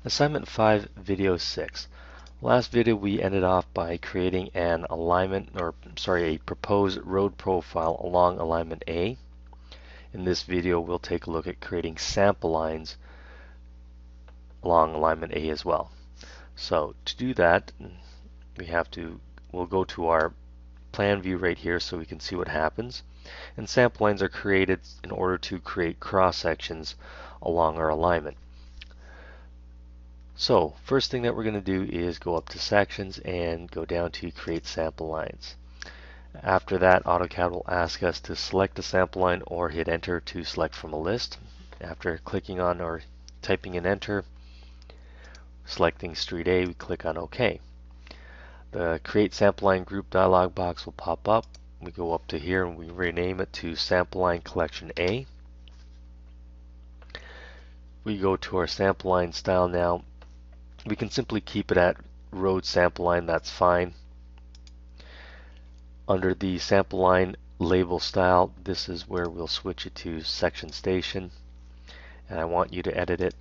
Assignment 5, Video 6. Last video we ended off by creating an a proposed road profile along alignment A. In this video we'll take a look at creating sample lines along alignment A as well. So to do that, we'll go to our plan view right here so we can see what happens. And sample lines are created in order to create cross sections along our alignment. So first thing that we're going to do is go up to sections and go down to create sample lines. After that, AutoCAD will ask us to select a sample line or hit enter to select from a list. After clicking on or typing in enter, selecting street A, we click on OK. The create sample line group dialog box will pop up. We go up to here and we rename it to sample line collection A. We go to our sample line style now. We can simply keep it at road sample line, that's fine. Under the sample line label style, this is where we'll switch it to section station, and I want you to edit it.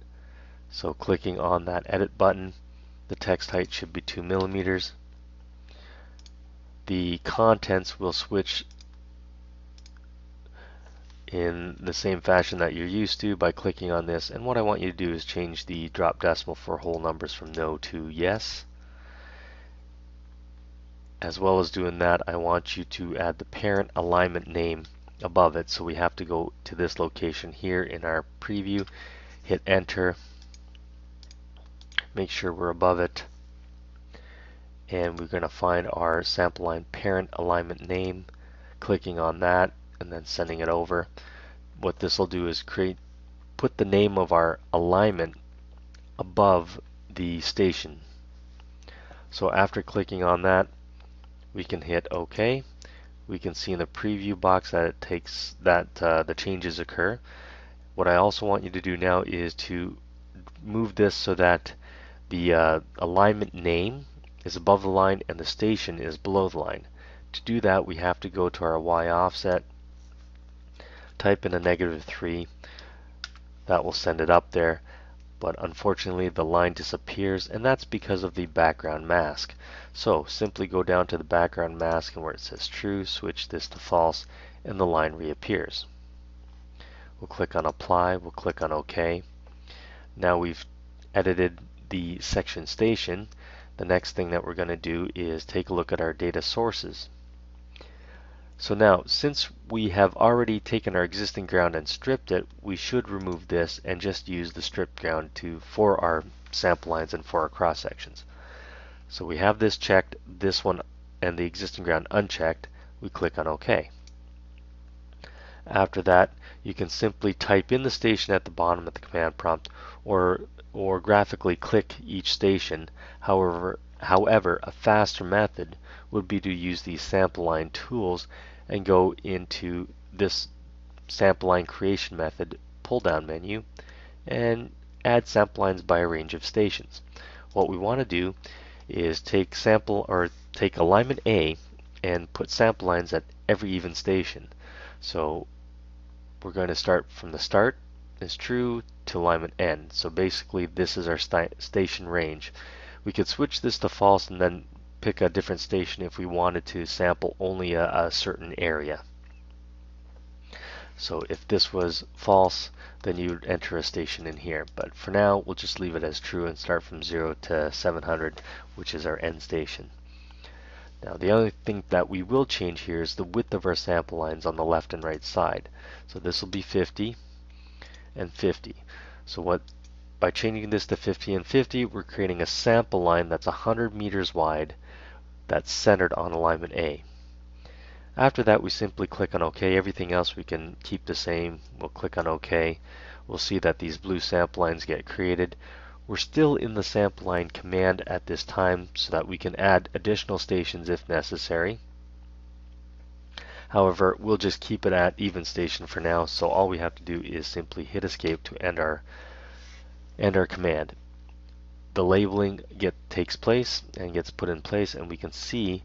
So clicking on that edit button, the text height should be 2 millimeters. The contents will switch in the same fashion that you're used to by clicking on this, and what I want you to do is change the drop decimal for whole numbers from no to yes. As well as doing that, I want you to add the parent alignment name above it, so we have to go to this location here in our preview, hit enter, make sure we're above it, and we're going to find our sample line parent alignment name, clicking on that and then sending it over. What this will do is put the name of our alignment above the station. So after clicking on that, we can hit OK. We can see in the preview box that the changes occur. What I also want you to do now is to move this so that the alignment name is above the line and the station is below the line. To do that, we have to go to our Y offset, type in a -3. That will send it up there, but unfortunately the line disappears, and that's because of the background mask. So simply go down to the background mask, and where it says true, switch this to false, and the line reappears. We'll click on apply, we'll click on OK. Now we've edited the section station. The next thing that we're going to do is take a look at our data sources. So now, since we have already taken our existing ground and stripped it, we should remove this and just use the stripped ground for our sample lines and for our cross sections. So we have this checked, this one and the existing ground unchecked. We click on OK. After that, you can simply type in the station at the bottom of the command prompt, or graphically click each station. However, a faster method would be to use these sample line tools and go into this sample line creation method pull down menu and add sample lines by a range of stations. What we want to do is take alignment A and put sample lines at every even station. So we're going to start from the start is true to alignment N. So basically this is our station range. We could switch this to false and then pick a different station if we wanted to sample only a certain area. So if this was false, then you would enter a station in here. But for now, we'll just leave it as true and start from 0 to 700, which is our end station. Now the other thing that we will change here is the width of our sample lines on the left and right side. So this will be 50 and 50. So by changing this to 50 and 50, we're creating a sample line that's 100 meters wide that's centered on alignment A. After that, we simply click on OK. Everything else we can keep the same. We'll click on OK. We'll see that these blue sample lines get created. We're still in the sample line command at this time so that we can add additional stations if necessary. However, we'll just keep it at even station for now, so all we have to do is simply hit escape to end our command. The labeling takes place and gets put in place, and we can see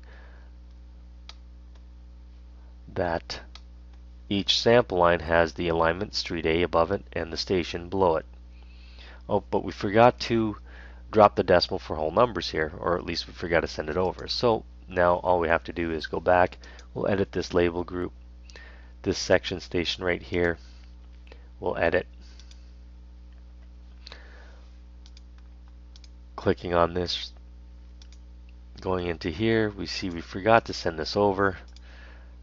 that each sample line has the alignment street A above it and the station below it. Oh, but we forgot to drop the decimal for whole numbers here, or at least we forgot to send it over. So now all we have to do is go back. We'll edit this label group. This section station right here, we'll edit. Clicking on this, going into here, we see we forgot to send this over.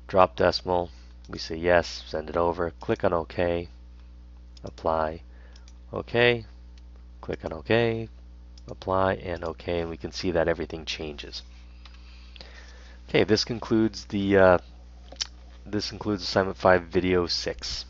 Drop decimal, we say yes, send it over. Click on OK, apply, OK, click on OK, apply, and OK, and we can see that everything changes. Okay, this concludes assignment 5 video 6.